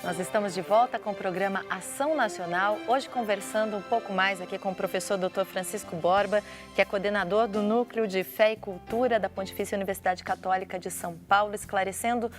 Nós estamos de volta com o programa Ação Nacional, hoje conversando um pouco mais aqui com o professor Dr. Francisco Borba, que é coordenador do Núcleo de Fé e Cultura da Pontifícia Universidade Católica de São Paulo, esclarecendo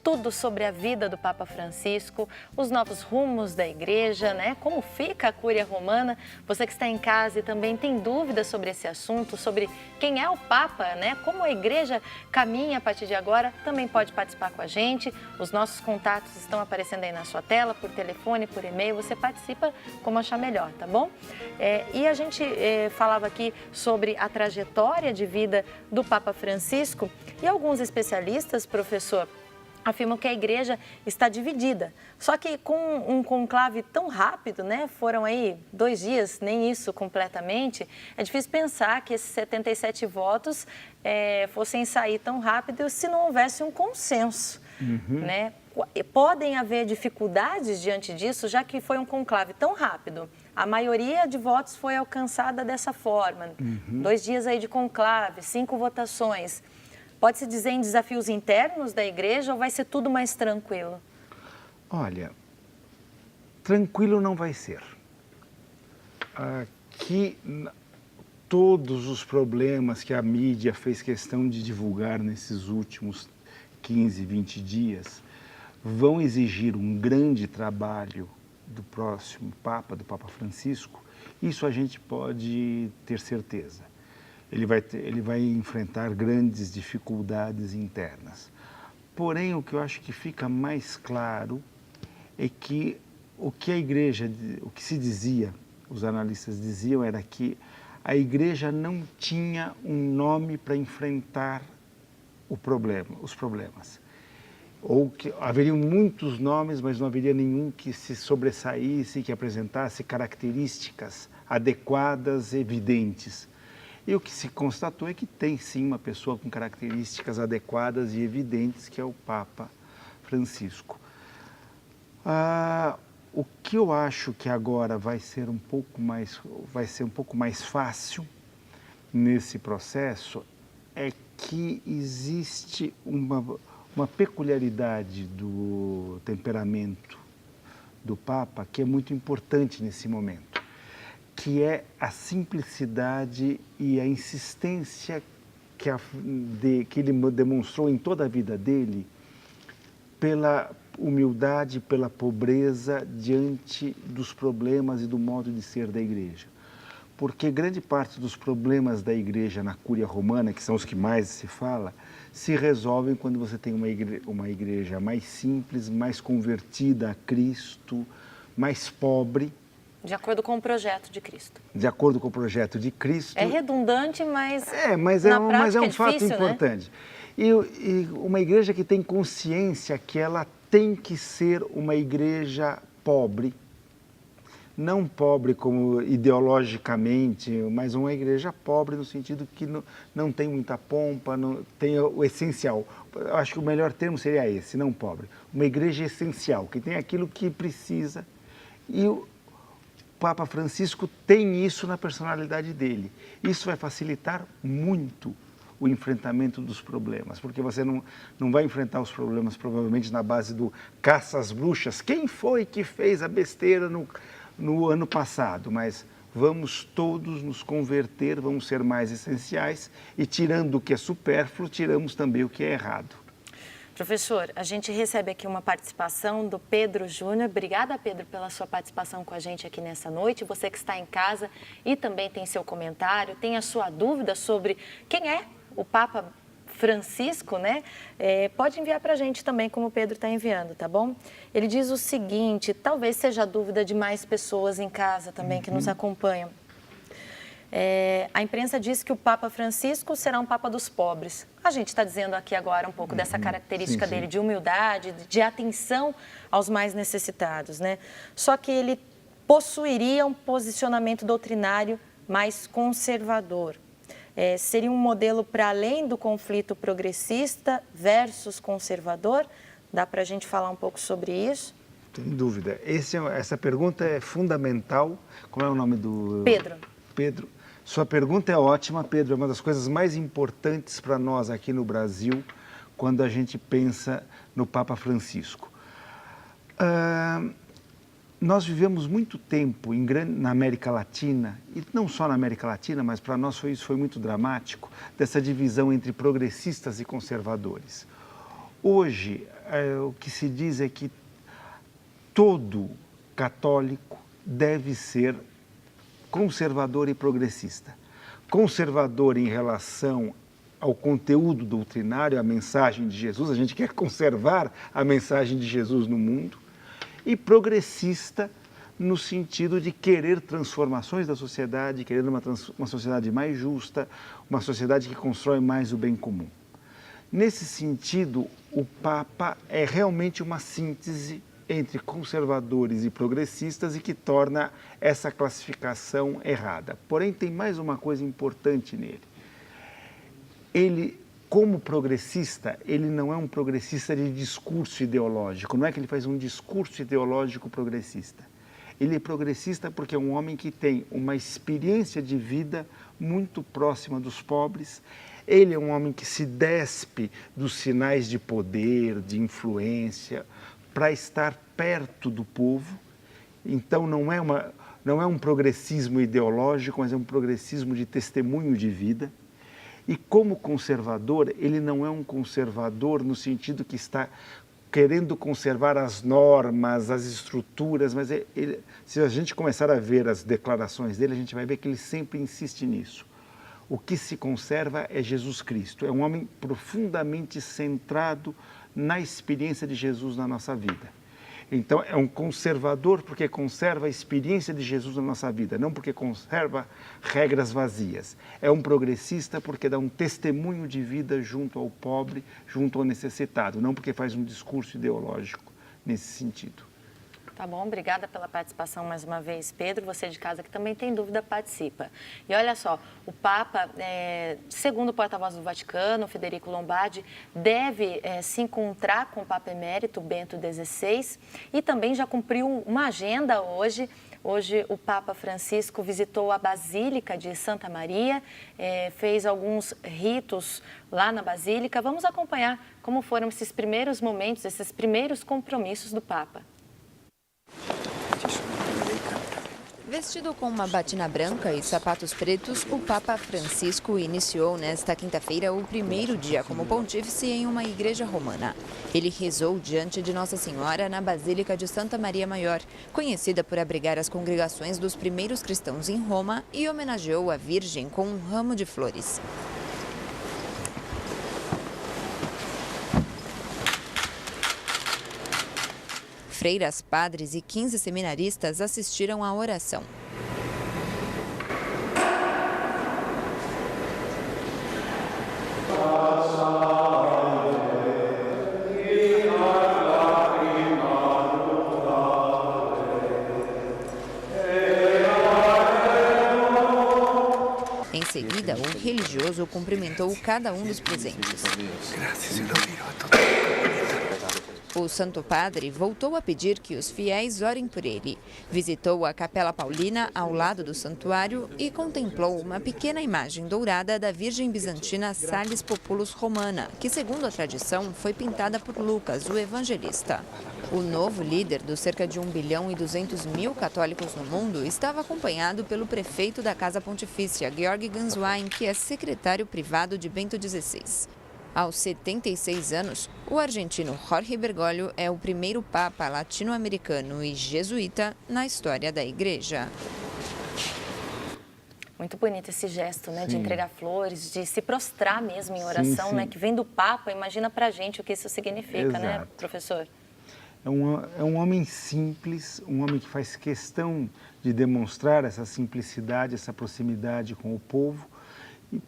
tudo sobre a vida do Papa Francisco, os novos rumos da igreja, né? Como fica a Cúria Romana. Você que está em casa e também tem dúvidas sobre esse assunto, sobre quem é o Papa, né? Como a igreja caminha a partir de agora, também pode participar com a gente. Os nossos contatos estão aparecendo aí na sua tela, por telefone, por e-mail. Você participa como achar melhor, tá bom? E a gente falava aqui sobre a trajetória de vida do Papa Francisco e alguns especialistas, professor, afirmam que a igreja está dividida. Só que com um conclave tão rápido, né? Foram aí 2 dias, nem isso completamente, é difícil pensar que esses 77 votos fossem sair tão rápido se não houvesse um consenso, né? Podem haver dificuldades diante disso, já que foi um conclave tão rápido. A maioria de votos foi alcançada dessa forma. 2 dias aí de conclave, 5 votações. Pode-se dizer em desafios internos da igreja ou vai ser tudo mais tranquilo? Olha, tranquilo não vai ser. Aqui, todos os problemas que a mídia fez questão de divulgar nesses últimos 15, 20 dias, vão exigir um grande trabalho do próximo Papa, do Papa Francisco. Isso a gente pode ter certeza. Ele vai enfrentar grandes dificuldades internas. Porém, o que eu acho que fica mais claro é que o que se dizia, os analistas diziam, era que a igreja não tinha um nome para enfrentar os problemas. Ou que haveriam muitos nomes, mas não haveria nenhum que se sobressaísse, que apresentasse características adequadas, evidentes. E o que se constatou é que tem sim uma pessoa com características adequadas e evidentes, que é o Papa Francisco. O que eu acho que agora vai ser um pouco mais fácil nesse processo é que existe uma peculiaridade do temperamento do Papa que é muito importante nesse momento, que é a simplicidade e a insistência que ele demonstrou em toda a vida dele pela humildade, pela pobreza diante dos problemas e do modo de ser da igreja. Porque grande parte dos problemas da igreja na Cúria Romana, que são os que mais se fala, se resolvem quando você tem uma igreja mais simples, mais convertida a Cristo, mais pobre. De acordo com o projeto de Cristo. De acordo com o projeto de Cristo. É redundante, mas mas é um fato importante. Né? E uma igreja que tem consciência que ela tem que ser uma igreja pobre, não pobre como ideologicamente, mas uma igreja pobre no sentido que não tem muita pompa, não tem o essencial. Eu acho que o melhor termo seria esse, não pobre. Uma igreja essencial, que tem aquilo que precisa. E o Papa Francisco tem isso na personalidade dele. Isso vai facilitar muito o enfrentamento dos problemas, porque você não vai enfrentar os problemas provavelmente na base do caça às bruxas. Quem foi que fez a besteira no ano passado? Mas vamos todos nos converter, vamos ser mais essenciais e tirando o que é supérfluo, tiramos também o que é errado. Professor, a gente recebe aqui uma participação do Pedro Júnior. Obrigada, Pedro, pela sua participação com a gente aqui nessa noite. Você que está em casa e também tem seu comentário, tem a sua dúvida sobre quem é o Papa Francisco, né? Pode enviar para a gente também, como o Pedro está enviando, tá bom? Ele diz o seguinte, talvez seja a dúvida de mais pessoas em casa também que nos acompanham. A imprensa diz que o Papa Francisco será um Papa dos pobres. A gente está dizendo aqui agora um pouco dessa característica dele de humildade, de atenção aos mais necessitados, né? Só que ele possuiria um posicionamento doutrinário mais conservador. Seria um modelo para além do conflito progressista versus conservador? Dá para a gente falar um pouco sobre isso? Sem dúvida. Essa pergunta é fundamental. Como é o nome do... Pedro. Pedro. Sua pergunta é ótima, Pedro. É uma das coisas mais importantes para nós aqui no Brasil, quando a gente pensa no Papa Francisco. Nós vivemos muito tempo na América Latina, e não só na América Latina, mas para nós isso foi muito dramático, dessa divisão entre progressistas e conservadores. Hoje, o que se diz é que todo católico deve ser conservador e progressista. Conservador em relação ao conteúdo doutrinário, à mensagem de Jesus, a gente quer conservar a mensagem de Jesus no mundo, e progressista no sentido de querer transformações da sociedade, querer uma sociedade mais justa, uma sociedade que constrói mais o bem comum. Nesse sentido, o Papa é realmente uma síntese entre conservadores e progressistas e que torna essa classificação errada. Porém, tem mais uma coisa importante nele. Ele, como progressista, ele não é um progressista de discurso ideológico, não é que ele faz um discurso ideológico progressista. Ele é progressista porque é um homem que tem uma experiência de vida muito próxima dos pobres. Ele é um homem que se despe dos sinais de poder, de influência, para estar perto do povo. Então, não é um progressismo ideológico, mas é um progressismo de testemunho de vida. E como conservador, ele não é um conservador no sentido que está querendo conservar as normas, as estruturas, mas se a gente começar a ver as declarações dele, a gente vai ver que ele sempre insiste nisso. O que se conserva é Jesus Cristo. É um homem profundamente centrado na experiência de Jesus na nossa vida. Então, é um conservador porque conserva a experiência de Jesus na nossa vida, não porque conserva regras vazias. É um progressista porque dá um testemunho de vida junto ao pobre, junto ao necessitado, não porque faz um discurso ideológico nesse sentido. Tá bom, obrigada pela participação mais uma vez, Pedro. Você de casa que também tem dúvida, participa. E olha só, o Papa, segundo o porta-voz do Vaticano, Federico Lombardi, deve se encontrar com o Papa Emérito Bento XVI e também já cumpriu uma agenda hoje. Hoje o Papa Francisco visitou a Basílica de Santa Maria, fez alguns ritos lá na Basílica. Vamos acompanhar como foram esses primeiros momentos, esses primeiros compromissos do Papa. Vestido com uma batina branca e sapatos pretos, o Papa Francisco iniciou nesta quinta-feira o primeiro dia como pontífice em uma igreja romana. Ele rezou diante de Nossa Senhora na Basílica de Santa Maria Maior, conhecida por abrigar as congregações dos primeiros cristãos em Roma, e homenageou a Virgem com um ramo de flores. Freiras, padres e 15 seminaristas assistiram à oração. Em seguida, o religioso cumprimentou cada um dos presentes. O Santo Padre voltou a pedir que os fiéis orem por ele. Visitou a Capela Paulina ao lado do santuário e contemplou uma pequena imagem dourada da Virgem Bizantina Sallis Populus Romana, que, segundo a tradição, foi pintada por Lucas, o evangelista. O novo líder dos cerca de 1.200.000.000 católicos no mundo estava acompanhado pelo prefeito da Casa Pontifícia, Georg Ganswein, que é secretário privado de Bento XVI. Aos 76 anos, o argentino Jorge Bergoglio é o primeiro papa latino-americano e jesuíta na história da igreja. Muito bonito esse gesto, né, de entregar flores, de se prostrar mesmo em oração, né, que vem do Papa. Imagina pra gente o que isso significa, né, professor? É um homem simples, um homem que faz questão de demonstrar essa simplicidade, essa proximidade com o povo,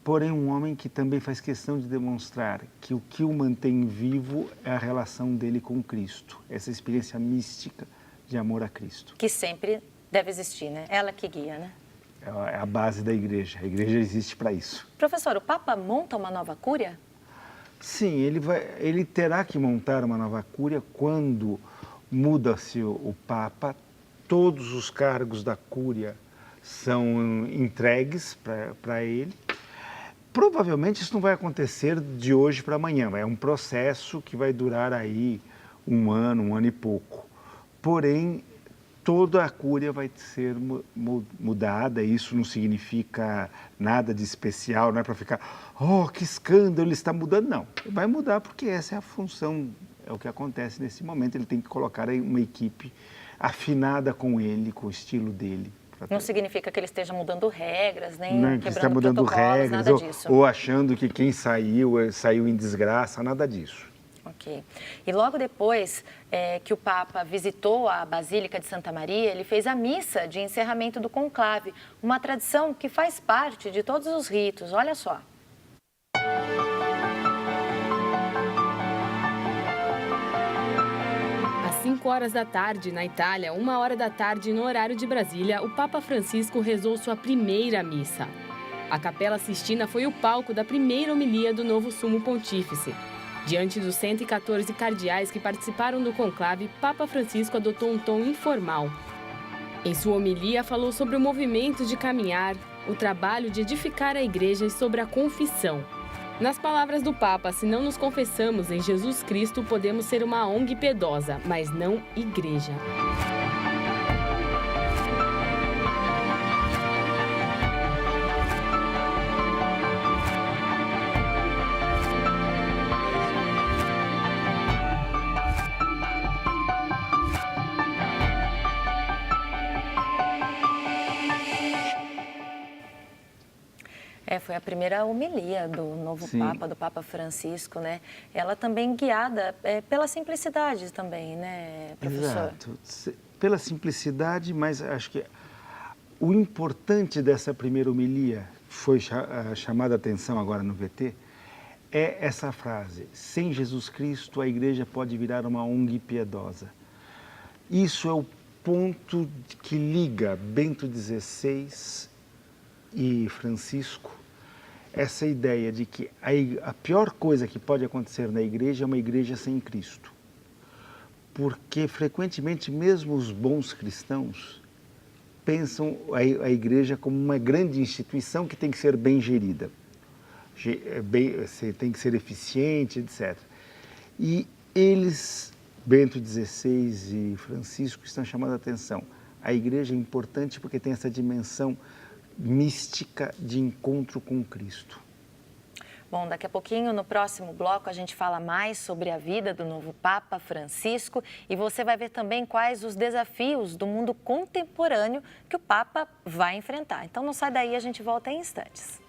porém um homem que também faz questão de demonstrar que o que o mantém vivo é a relação dele com Cristo, essa experiência mística de amor a Cristo. Que sempre deve existir, né? Ela que guia, né? É a base da igreja, a igreja existe para isso. Professor, o Papa monta uma nova cúria? Sim, ele terá que montar uma nova cúria quando muda-se o Papa, todos os cargos da cúria são entregues para ele. Provavelmente isso não vai acontecer de hoje para amanhã, é um processo que vai durar aí um ano e pouco. porém, toda a cúria vai ser mudada. Isso não significa nada de especial, não é para ficar, oh, que escândalo, ele está mudando. Não, vai mudar porque essa é a função, é o que acontece nesse momento. Ele tem que colocar aí uma equipe afinada com ele, com o estilo dele. Não significa que ele esteja mudando regras, nem não, que está quebrando mudando regras, nada disso. Ou achando que quem saiu em desgraça, nada disso. Ok. E logo depois que o Papa visitou a Basílica de Santa Maria, ele fez a missa de encerramento do conclave, uma tradição que faz parte de todos os ritos. Olha só. Às 5 horas da tarde, na Itália, 1 hora da tarde no horário de Brasília, o Papa Francisco rezou sua primeira missa. A Capela Sistina foi o palco da primeira homilia do novo Sumo Pontífice. Diante dos 114 cardeais que participaram do conclave, Papa Francisco adotou um tom informal. Em sua homilia, falou sobre o movimento de caminhar, o trabalho de edificar a igreja e sobre a confissão. Nas palavras do Papa, se não nos confessamos em Jesus Cristo, podemos ser uma ONG piedosa, mas não igreja. Foi a primeira homilia do novo Papa, do Papa Francisco, né? Ela também guiada pela simplicidade também, né, professor? Exato, pela simplicidade, mas acho que o importante dessa primeira homilia, que foi chamada a atenção agora no VT, é essa frase: sem Jesus Cristo a igreja pode virar uma ONG piedosa. Isso é o ponto que liga Bento XVI e Francisco, essa ideia de que a pior coisa que pode acontecer na igreja é uma igreja sem Cristo. Porque, frequentemente, mesmo os bons cristãos pensam a igreja como uma grande instituição que tem que ser bem gerida, tem que ser eficiente, etc. E eles, Bento XVI e Francisco, estão chamando a atenção. A igreja é importante porque tem essa dimensão mística de encontro com Cristo. Bom, daqui a pouquinho, no próximo bloco, a gente fala mais sobre a vida do novo Papa Francisco e você vai ver também quais os desafios do mundo contemporâneo que o Papa vai enfrentar. Então não sai daí, a gente volta em instantes.